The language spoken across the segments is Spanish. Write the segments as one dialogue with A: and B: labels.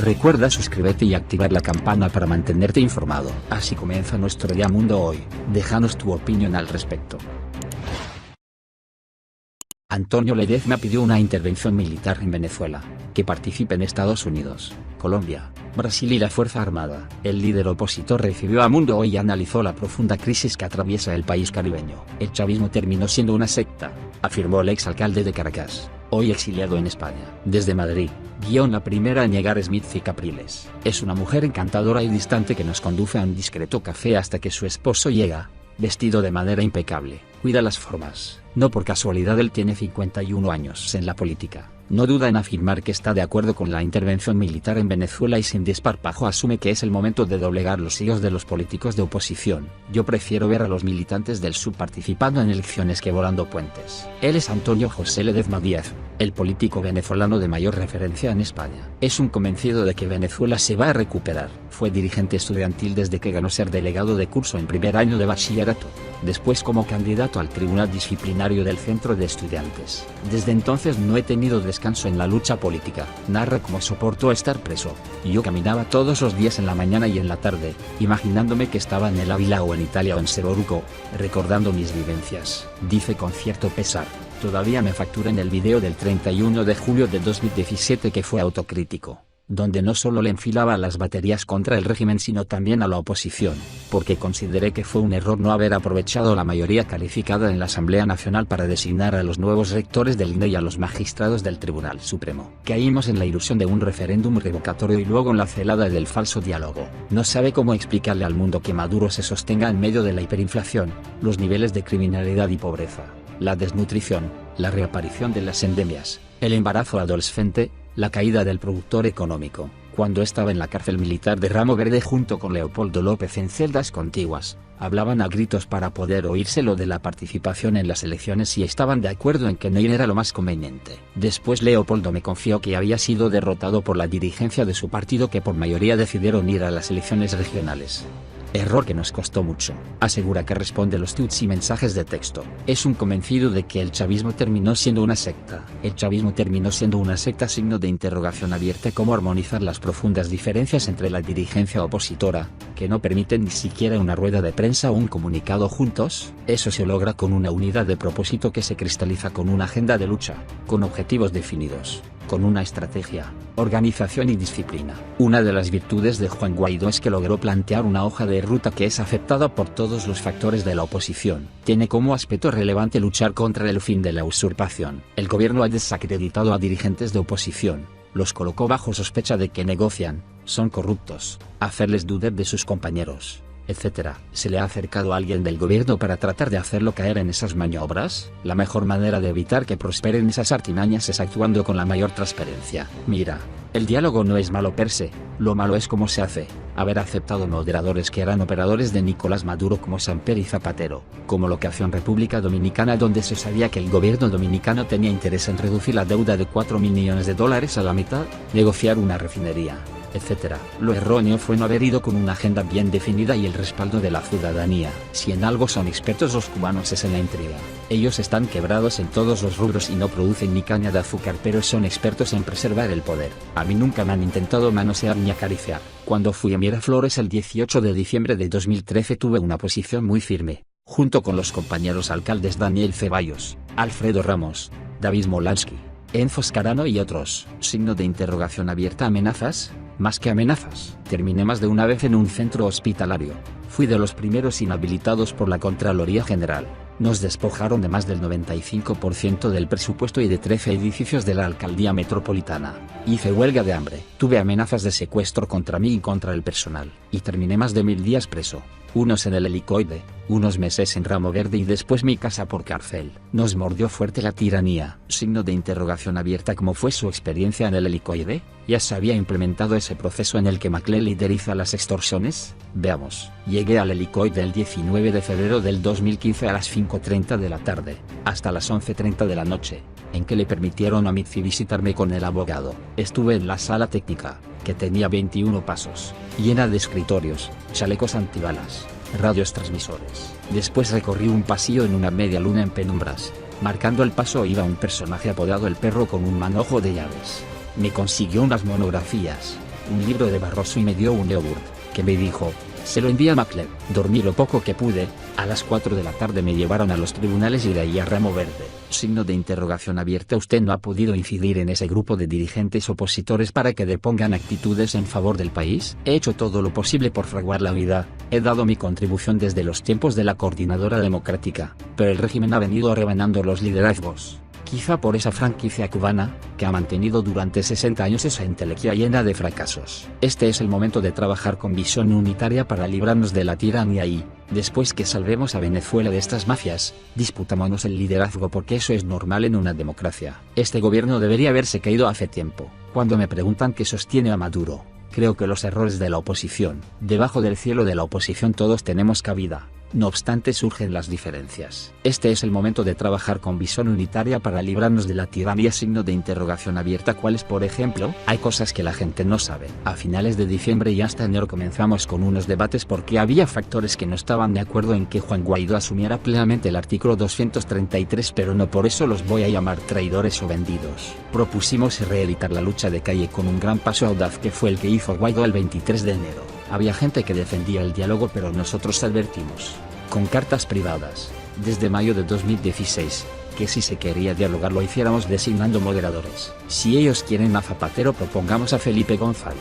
A: Recuerda suscribirte y activar la campana para mantenerte informado. Así comienza nuestro Día Mundo hoy. Déjanos tu opinión al respecto. Antonio Ledezma pidió una intervención militar en Venezuela, que participe en Estados Unidos, Colombia, Brasil y la Fuerza Armada. El líder opositor recibió a Mundo Hoy y analizó la profunda crisis que atraviesa el país caribeño. El chavismo terminó siendo una secta, afirmó el exalcalde de Caracas, hoy exiliado en España. Desde Madrid, la primera en llegar es Mitzi Capriles. Es una mujer encantadora y distante que nos conduce a un discreto café hasta que su esposo llega, vestido de manera impecable. Cuida las formas. No por casualidad él tiene 51 años en la política. No duda en afirmar que está de acuerdo con la intervención militar en Venezuela y sin desparpajo asume que es el momento de doblegar los egos de los políticos de oposición. Yo prefiero ver a los militantes del sur participando en elecciones que volando puentes. Él es Antonio José Ledezma Díaz, el político venezolano de mayor referencia en España. Es un convencido de que Venezuela se va a recuperar. Fue dirigente estudiantil desde que ganó ser delegado de curso en primer año de bachillerato. Después como candidato al Tribunal Disciplinario del Centro de Estudiantes. Desde entonces no he tenido descanso en la lucha política. Narra cómo soportó estar preso. Yo caminaba todos los días en la mañana y en la tarde, imaginándome que estaba en el Ávila o en Italia o en Seboruco, recordando mis vivencias. Dice con cierto pesar. Todavía me factura en el video del 31 de julio de 2017 que fue autocrítico, donde no solo le enfilaba las baterías contra el régimen sino también a la oposición, porque consideré que fue un error no haber aprovechado la mayoría calificada en la Asamblea Nacional para designar a los nuevos rectores del INE y a los magistrados del Tribunal Supremo. Caímos en la ilusión de un referéndum revocatorio y luego en la celada del falso diálogo. No sabe cómo explicarle al mundo que Maduro se sostenga en medio de la hiperinflación, los niveles de criminalidad y pobreza, la desnutrición, la reaparición de las endemias, el embarazo adolescente, la caída del productor económico, cuando estaba en la cárcel militar de Ramo Verde junto con Leopoldo López en celdas contiguas, hablaban a gritos para poder oírselo de la participación en las elecciones y estaban de acuerdo en que no era lo más conveniente. Después Leopoldo me confió que había sido derrotado por la dirigencia de su partido que por mayoría decidieron ir a las elecciones regionales. Error que nos costó mucho. Asegura que responde los tweets y mensajes de texto. Es un convencido de que el chavismo terminó siendo una secta. El chavismo terminó siendo una secta signo de interrogación abierta. Cómo armonizar las profundas diferencias entre la dirigencia opositora, que no permiten ni siquiera una rueda de prensa o un comunicado juntos. Eso se logra con una unidad de propósito que se cristaliza con una agenda de lucha, con objetivos definidos, con una estrategia, organización y disciplina. Una de las virtudes de Juan Guaidó es que logró plantear una hoja de ruta que es aceptada por todos los factores de la oposición. Tiene como aspecto relevante luchar contra el fin de la usurpación. El gobierno ha desacreditado a dirigentes de oposición, los colocó bajo sospecha de que negocian, son corruptos, hacerles dudar de sus compañeros, etc. ¿Se le ha acercado a alguien del gobierno para tratar de hacerlo caer en esas maniobras? La mejor manera de evitar que prosperen esas artimañas es actuando con la mayor transparencia. Mira, el diálogo no es malo per se, lo malo es cómo se hace. Haber aceptado moderadores que eran operadores de Nicolás Maduro como Samper y Zapatero, como lo que hacía en República Dominicana donde se sabía que el gobierno dominicano tenía interés en reducir la deuda de $4.000 millones a la mitad, negociar una refinería, etc. Lo erróneo fue no haber ido con una agenda bien definida y el respaldo de la ciudadanía. Si en algo son expertos los cubanos es en la intriga. Ellos están quebrados en todos los rubros y no producen ni caña de azúcar, pero son expertos en preservar el poder. A mí nunca me han intentado manosear ni acariciar. Cuando fui a Miraflores el 18 de diciembre de 2013 tuve una posición muy firme, junto con los compañeros alcaldes Daniel Ceballos, Alfredo Ramos, David Molansky, Enzo Scarano y otros. Signo de interrogación abierta. ¿Amenazas? Más que amenazas. Terminé más de una vez en un centro hospitalario. Fui de los primeros inhabilitados por la Contraloría General. Nos despojaron de más del 95% del presupuesto y de 13 edificios de la alcaldía metropolitana. Hice huelga de hambre. Tuve amenazas de secuestro contra mí y contra el personal. Y terminé más de 1000 días preso. Unos en el helicoide, unos meses en Ramo Verde y después mi casa por cárcel. Nos mordió fuerte la tiranía. Signo de interrogación abierta. ¿Cómo fue su experiencia en el helicoide? ¿Ya se había implementado ese proceso en el que Maclé lideriza las extorsiones? Veamos. Llegué al helicoide el 19 de febrero del 2015 a las 5:30 de la tarde, hasta las 11:30 de la noche, en que le permitieron a Mitzi visitarme con el abogado. Estuve en la sala técnica, que tenía 21 pasos, llena de escritorios, chalecos antibalas, radios transmisores. Después recorrí un pasillo en una media luna en penumbras. Marcando el paso iba un personaje apodado el Perro con un manojo de llaves. Me consiguió unas monografías, un libro de Barroso y me dio un yogurt, que me dijo, se lo envía a Macleod. Dormí lo poco que pude, a las 4 de la tarde me llevaron a los tribunales y de ahí a Ramo Verde. Signo de interrogación abierta. Usted no ha podido incidir en ese grupo de dirigentes opositores para que depongan actitudes en favor del país. He hecho todo lo posible por fraguar la vida, he dado mi contribución desde los tiempos de la Coordinadora Democrática, pero el régimen ha venido rebanando los liderazgos. Quizá por esa franquicia cubana, que ha mantenido durante 60 años esa entelequia llena de fracasos. Este es el momento de trabajar con visión unitaria para librarnos de la tiranía y, después que salvemos a Venezuela de estas mafias, disputámonos el liderazgo porque eso es normal en una democracia. Este gobierno debería haberse caído hace tiempo. Cuando me preguntan qué sostiene a Maduro, creo que los errores de la oposición. Debajo del cielo de la oposición todos tenemos cabida. No obstante surgen las diferencias. Este es el momento de trabajar con visión unitaria para librarnos de la tiranía. Signo de interrogación abierta. ¿Cuáles? Por ejemplo, hay cosas que la gente no sabe. A finales de diciembre y hasta enero comenzamos con unos debates porque había factores que no estaban de acuerdo en que Juan Guaidó asumiera plenamente el artículo 233, pero no por eso los voy a llamar traidores o vendidos. Propusimos reeditar la lucha de calle con un gran paso audaz que fue el que hizo Guaidó el 23 de enero. Había gente que defendía el diálogo, pero nosotros advertimos, con cartas privadas, desde mayo de 2016, que si se quería dialogar lo hiciéramos designando moderadores. Si ellos quieren a Zapatero, propongamos a Felipe González.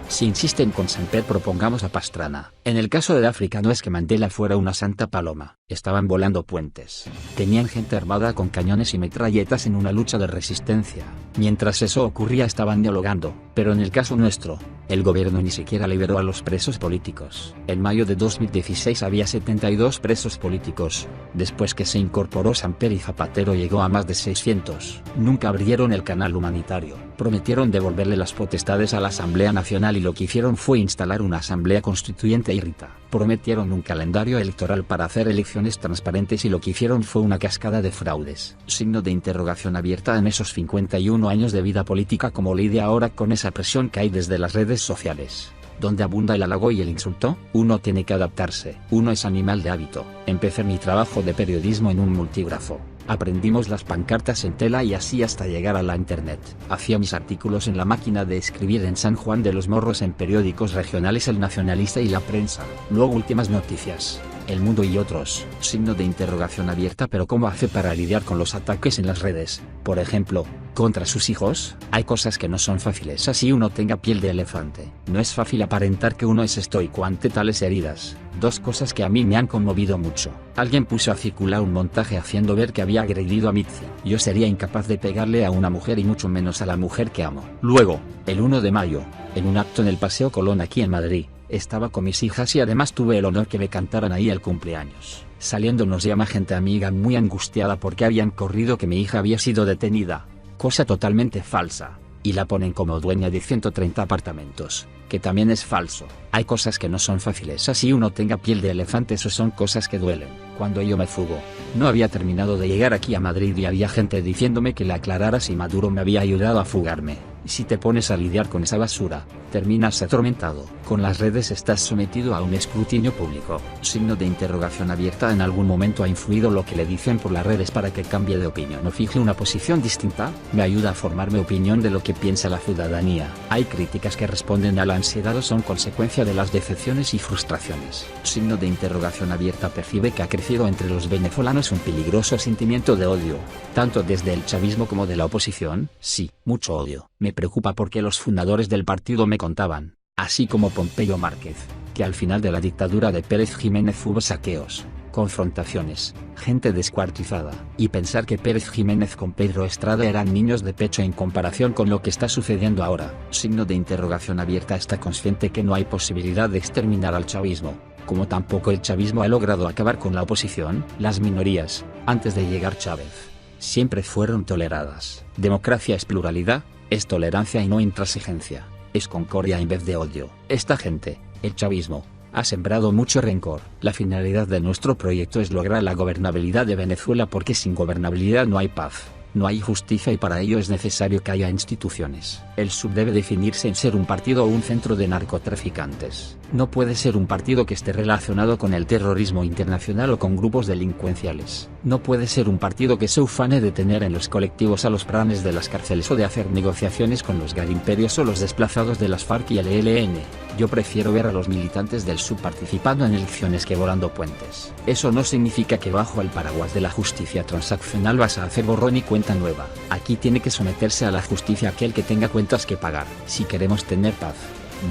A: Si insisten con Samper, propongamos a Pastrana. En el caso de África no es que Mandela fuera una santa paloma, estaban volando puentes. Tenían gente armada con cañones y metralletas en una lucha de resistencia. Mientras eso ocurría estaban dialogando, pero en el caso nuestro, el gobierno ni siquiera liberó a los presos políticos. En mayo de 2016 había 72 presos políticos, después que se incorporó Samper y Zapatero llegó a más de 600. Nunca abrieron el canal humanitario, prometieron devolverle las potestades a la Asamblea Nacional y lo que hicieron fue instalar una asamblea constituyente irrita. Prometieron un calendario electoral para hacer elecciones transparentes y lo que hicieron fue una cascada de fraudes. Signo de interrogación abierta. En esos 51 años de vida política, como lidia ahora con esa presión que hay desde las redes sociales, donde abunda el halago y el insulto? Uno tiene que adaptarse, uno es animal de hábito. Empecé mi trabajo de periodismo en un multígrafo. Aprendimos las pancartas en tela y así hasta llegar a la internet. Hacía mis artículos en la máquina de escribir en San Juan de los Morros en periódicos regionales El Nacionalista y La Prensa. Luego Últimas Noticias, El Mundo y otros. Signo de interrogación abierta. Pero ¿cómo hace para lidiar con los ataques en las redes? Por ejemplo, contra sus hijos. Hay cosas que no son fáciles así uno tenga piel de elefante. No es fácil aparentar que uno es estoico ante tales heridas. Dos cosas que a mí me han conmovido mucho. Alguien puso a circular un montaje haciendo ver que había agredido a Mitzi. Yo sería incapaz de pegarle a una mujer y mucho menos a la mujer que amo. Luego, el 1 de mayo, en un acto en el Paseo Colón aquí en Madrid, estaba con mis hijas y además tuve el honor que me cantaran ahí el cumpleaños. Saliendo nos llama gente amiga muy angustiada porque habían corrido que mi hija había sido detenida. Cosa totalmente falsa. Y la ponen como dueña de 130 apartamentos, que también es falso. Hay cosas que no son fáciles así uno tenga piel de elefante. Eso son cosas que duelen. Cuando yo me fugo, no había terminado de llegar aquí a Madrid y había gente diciéndome que le aclarara si Maduro me había ayudado a fugarme. Y si te pones a lidiar con esa basura, terminas atormentado. Con las redes estás sometido a un escrutinio público. Signo de interrogación abierta. ¿En algún momento ha influido lo que le dicen por las redes para que cambie de opinión o fije una posición distinta? Me ayuda a formarme opinión de lo que piensa la ciudadanía. Hay críticas que responden a la ansiedad o son consecuencia de las decepciones y frustraciones. Signo de interrogación abierta. Percibe que ha crecido entre los venezolanos un peligroso sentimiento de odio, tanto desde el chavismo como de la oposición. Sí, mucho odio. Me preocupa porque los fundadores del partido me contaban, así como Pompeyo Márquez, que al final de la dictadura de Pérez Jiménez hubo saqueos, confrontaciones, gente descuartizada, y pensar que Pérez Jiménez con Pedro Estrada eran niños de pecho en comparación con lo que está sucediendo ahora. Signo de interrogación abierta. Está consciente que no hay posibilidad de exterminar al chavismo, como tampoco el chavismo ha logrado acabar con la oposición. Las minorías, antes de llegar Chávez, siempre fueron toleradas. Democracia es pluralidad, es tolerancia y no intransigencia, es concordia en vez de odio. Esta gente, el chavismo, ha sembrado mucho rencor. La finalidad de nuestro proyecto es lograr la gobernabilidad de Venezuela porque sin gobernabilidad no hay paz. No hay justicia y para ello es necesario que haya instituciones. El SUV debe definirse en ser un partido o un centro de narcotraficantes. No puede ser un partido que esté relacionado con el terrorismo internacional o con grupos delincuenciales. No puede ser un partido que se ufane de tener en los colectivos a los pranes de las cárceles o de hacer negociaciones con los garimperios o los desplazados de las FARC y el ELN. Yo prefiero ver a los militantes del SUV participando en elecciones que volando puentes. Eso no significa que bajo el paraguas de la justicia transaccional vas a hacer borrón y cuenta nueva. Aquí tiene que someterse a la justicia aquel que tenga cuentas que pagar. Si queremos tener paz,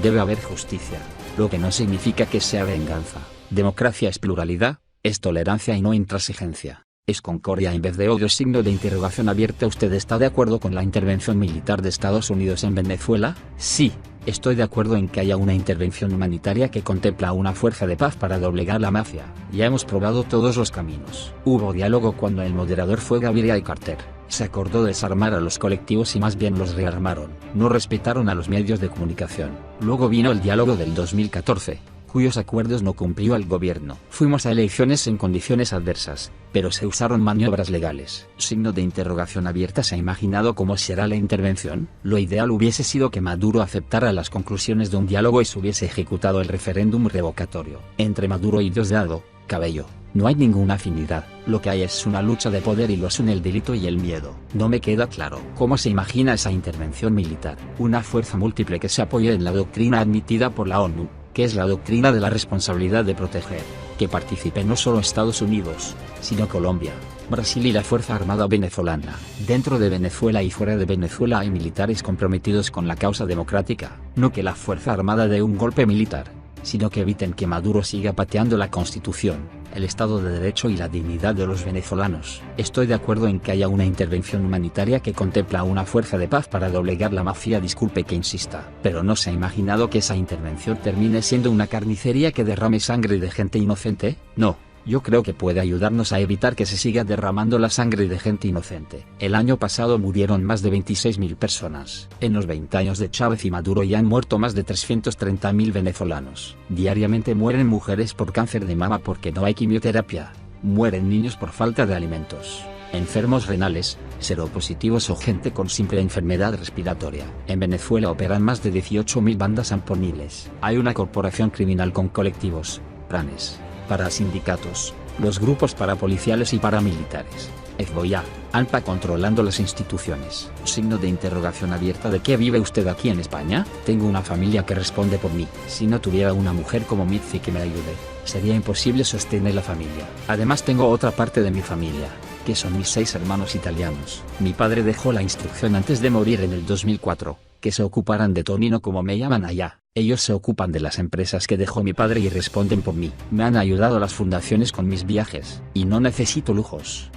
A: debe haber justicia, lo que no significa que sea venganza. Democracia es pluralidad, es tolerancia y no intransigencia. Es concordia en vez de odio. Signo de interrogación abierta. ¿Usted está de acuerdo con la intervención militar de Estados Unidos en Venezuela? Sí, estoy de acuerdo en que haya una intervención humanitaria que contempla una fuerza de paz para doblegar la mafia. Ya hemos probado todos los caminos. Hubo diálogo cuando el moderador fue Gaviria y Carter. Se acordó desarmar a los colectivos y más bien los rearmaron. No respetaron a los medios de comunicación. Luego vino el diálogo del 2014. Cuyos acuerdos no cumplió el gobierno. Fuimos a elecciones en condiciones adversas, pero se usaron maniobras legales. Signo de interrogación abierta. ¿Se ha imaginado cómo será la intervención? Lo ideal hubiese sido que Maduro aceptara las conclusiones de un diálogo y se hubiese ejecutado el referéndum revocatorio. Entre Maduro y Diosdado Cabello, no hay ninguna afinidad, lo que hay es una lucha de poder y los une el delito y el miedo. No me queda claro cómo se imagina esa intervención militar. Una fuerza múltiple que se apoye en la doctrina admitida por la ONU, que es la doctrina de la responsabilidad de proteger, que participe no solo Estados Unidos, sino Colombia, Brasil y la Fuerza Armada venezolana. Dentro de Venezuela y fuera de Venezuela hay militares comprometidos con la causa democrática, no que la Fuerza Armada dé un golpe militar, sino que eviten que Maduro siga pateando la Constitución, el Estado de Derecho y la dignidad de los venezolanos. Estoy de acuerdo en que haya una intervención humanitaria que contempla una fuerza de paz para doblegar la mafia. Disculpe que insista, pero ¿no se ha imaginado que esa intervención termine siendo una carnicería que derrame sangre de gente inocente? No. Yo creo que puede ayudarnos a evitar que se siga derramando la sangre de gente inocente. El año pasado murieron más de 26.000 personas. En los 20 años de Chávez y Maduro ya han muerto más de 330.000 venezolanos. Diariamente mueren mujeres por cáncer de mama porque no hay quimioterapia. Mueren niños por falta de alimentos. Enfermos renales, seropositivos o gente con simple enfermedad respiratoria. En Venezuela operan más de 18.000 bandas amponiles. Hay una corporación criminal con colectivos, planes, para sindicatos, los grupos parapoliciales y paramilitares, FBI, ANPA controlando las instituciones. Signo de interrogación abierta. ¿De qué vive usted aquí en España? Tengo una familia que responde por mí. Si no tuviera una mujer como Mitzi que me ayude, sería imposible sostener la familia. Además tengo otra parte de mi familia, que son mis 6 hermanos italianos. Mi padre dejó la instrucción antes de morir en el 2004, que se ocuparan de Tonino como me llaman allá. Ellos se ocupan de las empresas que dejó mi padre y responden por mí. Me han ayudado las fundaciones con mis viajes, y no necesito lujos.